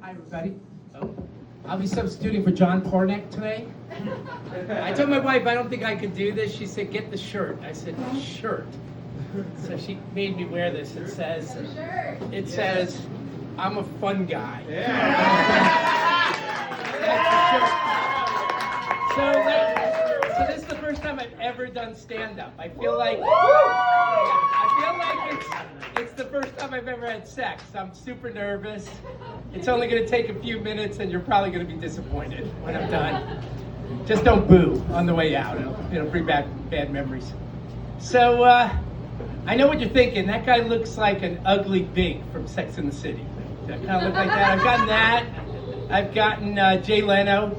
Hi, everybody. I'll be substituting for John Parnek today. I told my wife I don't think I could do this. She said, get the shirt. I said, shirt. So she made me wear this. It says, I'm a fun guy. So this is the first time I've ever done stand-up. I feel like it's the first time I've ever had sex. I'm super nervous. It's only going to take a few minutes, and you're probably going to be disappointed when I'm done. Just don't boo on the way out. It'll bring back bad memories. So I know what you're thinking. That guy looks like an ugly Big from Sex and the City. I kind of look like that. I've gotten that. I've gotten Jay Leno.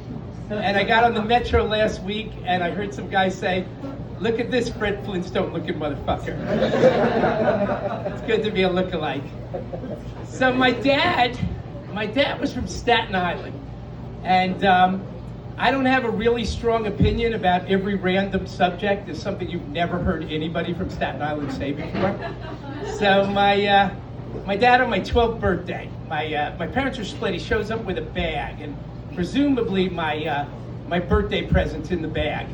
And I got on the Metro last week, and I heard some guy say, look at this Fred Flintstone-looking motherfucker. It's good to be a lookalike. So my dad was from Staten Island. And I don't have a really strong opinion about every random subject. It's something you've never heard anybody from Staten Island say before. So my dad on my 12th birthday, my parents are split. He shows up with a bag, and presumably my birthday present's in the bag.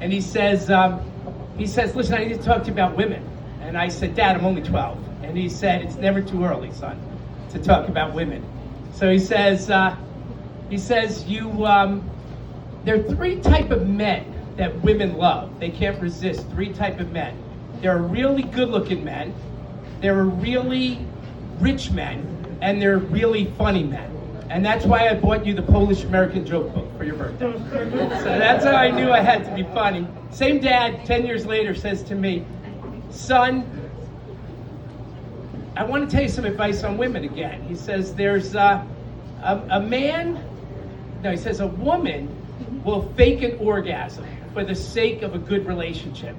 And he says, listen, I need to talk to you about women. And I said, Dad, I'm only 12. And he said, it's never too early, son, to talk about women. So he says, there are three type of men that women love. They can't resist. Three type of men. There are really good-looking men, there are really rich men, and there are really funny men. And that's why I bought you the Polish American joke book for your birthday. So that's how I knew I had to be funny. Same dad, 10 years later, says to me, son, I want to tell you some advice on women again. He says, there's a woman will fake an orgasm for the sake of a good relationship.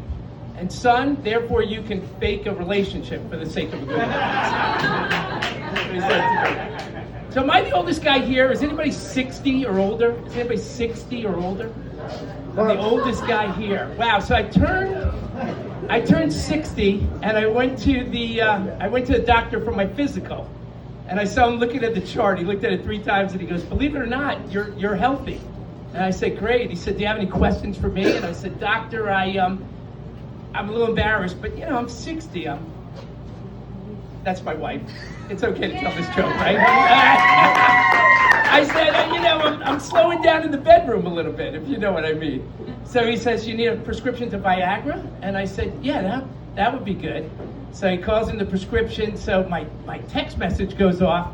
And son, therefore you can fake a relationship for the sake of a good relationship. So am I the oldest guy here? Is anybody 60 or older? Is anybody 60 or older? I'm the oldest guy here. Wow. So I turned 60, and I went to the doctor for my physical, and I saw him looking at the chart. He looked at it 3 times, and he goes, "Believe it or not, you're healthy." And I said, "Great." He said, "Do you have any questions for me?" And I said, "Doctor, I'm a little embarrassed, but I'm 60. That's my wife. It's okay to tell this joke, right? I said, I'm slowing down in the bedroom a little bit, if you know what I mean. So he says, you need a prescription to Viagra? And I said, yeah, that would be good. So he calls in the prescription. So my text message goes off,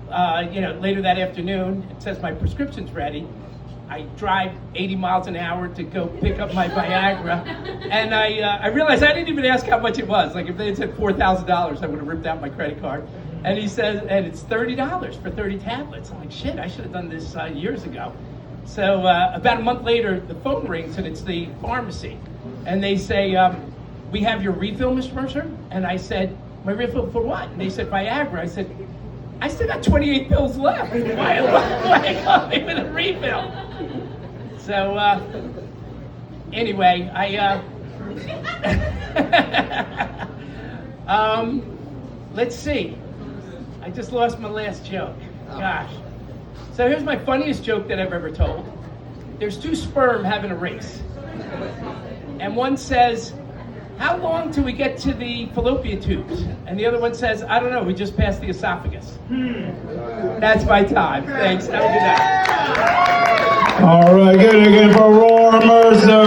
later that afternoon. It says my prescription's ready. I drive 80 miles an hour to go pick up my Viagra, and I realized I didn't even ask how much it was. Like if they had said $4,000, I would have ripped out my credit card. And he says, and it's $30 for 30 tablets. I'm like, shit, I should have done this years ago. So about a month later, the phone rings, and it's the pharmacy, and they say, we have your refill, Mr. Mercer. And I said, my refill for what? And they said Viagra. I said, I still got 28 pills left. Why call me with a refill? So anyway, let's see. I just lost my last joke. Gosh. So here's my funniest joke that I've ever told. There's 2 sperm having a race. And one says, how long till we get to the fallopian tubes? And the other one says, I don't know, we just passed the esophagus. That's my time. Thanks. Have a good night. All right, good again for Roar Mercer.